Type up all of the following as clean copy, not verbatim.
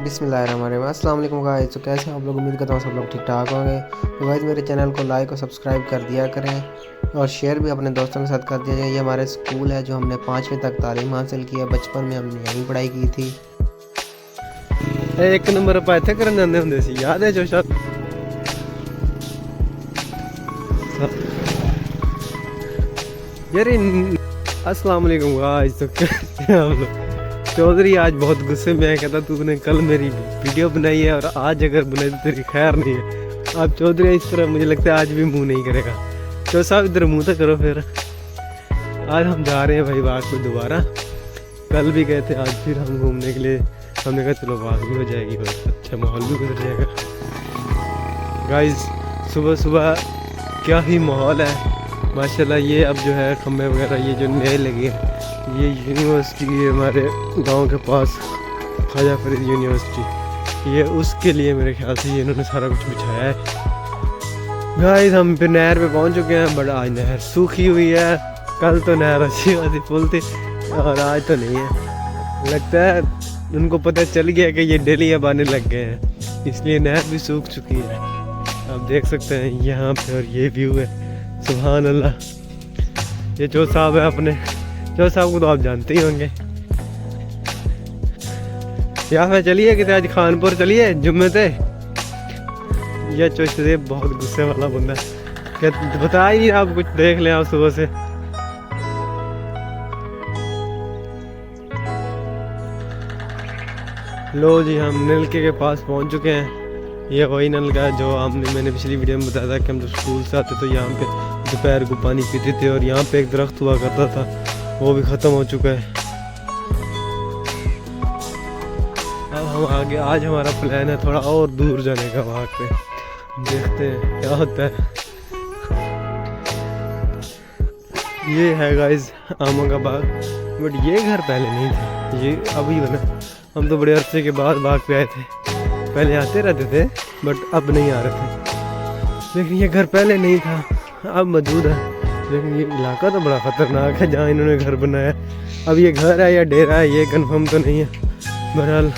बिस्मिल्लाहिर्रहमानिर्रहीम। अस्सलाम वालेकुम गाइस। तो कैसे हैं आप लोग? उम्मीद करता हूँ सब लोग ठीक ठाक होंगे। तो गाइस मेरे चैनल को लाइक और सब्सक्राइब कर दिया करें और शेयर भी अपने दोस्तों के साथ कर दिया जाए। ये हमारे स्कूल है जो हमने 5वीं तक तालीम हासिल की है। बचपन में हमने यहीं पढ़ाई की थी। एक नंबर ਆਪਾਂ ਇੱਥੇ ਕਰਨ ਜਾਂਦੇ ਹੁੰਦੇ ਸੀ, याद है जोशा? यार अस्सलाम वालेकुम गाइस। तो कैसे हैं आप लोग? चौधरी आज बहुत गुस्से में है, कहता तूने कल मेरी वीडियो बनाई है और आज अगर बनाई तो तेरी खैर नहीं है। अब चौधरी इस तरह मुझे लगता है आज भी मुंह नहीं करेगा। तो साहब इधर मुंह तो करो फिर। आज हम जा रहे हैं भाई बाग पे दोबारा। कल भी गए थे, आज फिर हम घूमने के लिए हमने कहा चलो बाग भी हो जाएगी और अच्छा माहौल भी गुजर जाएगा। गाइस सुबह सुबह क्या ही माहौल है माशाल्लाह। ये अब जो है खम्भे वगैरह ये जो नए लगे हैं, ये यूनिवर्सिटी हमारे गांव के पास ख्वाजा फरीद यूनिवर्सिटी, ये उसके लिए मेरे ख्याल से ये इन्होंने सारा कुछ बिछाया है। गाइस हम फिर नहर पे पहुंच चुके हैं, बट आज नहर सूखी हुई है। कल तो नहर अच्छी खासी फुल थी और आज तो नहीं है। लगता है उनको पता चल गया कि ये डेली अब आने लग गए हैं, इसलिए नहर भी सूख चुकी है। आप देख सकते हैं यहाँ पे, और ये व्यू है सुभान अल्लाह। ये जो साहब है अपने, जो साहब को तो आप जानते ही होंगे। या फिर चलिए कि आज खानपुर चलिए जुम्मे थे। यह चोशे बहुत गुस्से वाला बंदा है, क्या बता ही नहीं, आप कुछ देख लें आप सुबह से। लो जी हम नलके के पास पहुंच चुके हैं। ये वही नल का जो मैंने पिछली वीडियो में बताया था कि हम जब स्कूल से आते तो यहाँ पे दोपहर को पानी पीते थे, और यहाँ पे एक दरख्त हुआ करता था, वो भी ख़त्म हो चुका है। अब हम आगे, आज हमारा प्लान है थोड़ा और दूर जाने का, वहाँ पे देखते हैं क्या होता है। ये है गाइस आमों का बाग, बट ये घर पहले नहीं था, ये अभी बना। हम तो बड़े अरसे के बाद बाग पे आए थे, पहले आते रहते थे बट अब नहीं आ रहे थे। लेकिन ये घर पहले नहीं था, अब मौजूद है। लेकिन ये इलाका तो बड़ा ख़तरनाक है जहाँ इन्होंने घर बनाया। अब ये घर है या डेरा है ये कंफर्म तो नहीं है। बहरहाल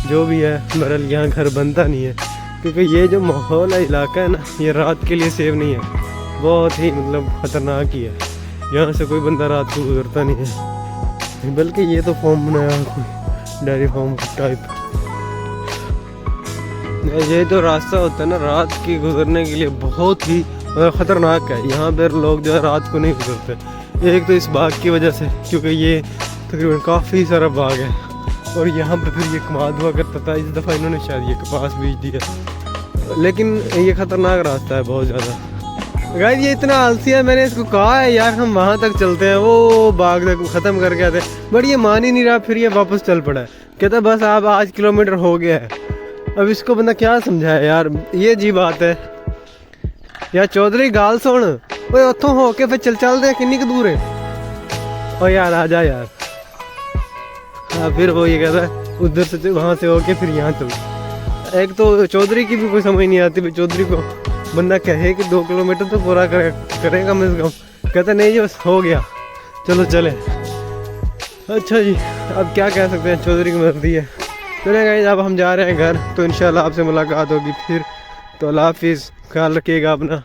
जो भी है, बहरहाल यहाँ घर बनता नहीं है, क्योंकि ये जो माहौल है, इलाका है ना, ये रात के लिए सेफ नहीं है, बहुत ही मतलब ख़तरनाक ही है। यहाँ से कोई बंदा रात को गुजरता नहीं है, बल्कि ये तो फॉर्म बनाया कोई डेयरी फार्म टाइप। ये जो रास्ता होता है ना रात की गुजरने के लिए, बहुत ही ख़तरनाक है। यहाँ पर लोग जो है रात को नहीं गुजरते, एक तो इस बाग की वजह से, क्योंकि ये तकरीबन काफ़ी सारा बाग है, और यहाँ पे फिर ये कमाद हुआ करता था। इस दफ़ा इन्होंने शायद ये कपास बीज दिया, लेकिन ये ख़तरनाक रास्ता है बहुत ज़्यादा। गाइस ये इतना आलसी है, मैंने इसको कहा है यार हम वहाँ तक चलते हैं, वो बाग तक ख़त्म करके आते, बट ये मान ही नहीं रहा। फिर ये वापस चल पड़ा है, कहता बस आप आज किलोमीटर हो गया है। अब इसको बंदा क्या समझाए यार, ये जी बात है यार। चौधरी गाल सुन, ओए उतों हो के फिर चलते किन्नी दूर है, ओ यार आ जा यार। हाँ फिर वो ये कहता है उधर से वहाँ से होके फिर यहाँ चल। एक तो चौधरी की भी कोई समझ नहीं आती, चौधरी को बंदा कहे कि 2 किलोमीटर तो पूरा करे कम से कम, कहता नहीं जी बस हो गया चलो चले। अच्छा जी अब क्या कह सकते हैं, चौधरी की मर्जी है। चले गाइस अब हम जा रहे हैं घर, तो इंशाल्लाह आपसे मुलाकात होगी फिर। तो अल्लाह हाफिज़, ख्याल रखिएगा अपना।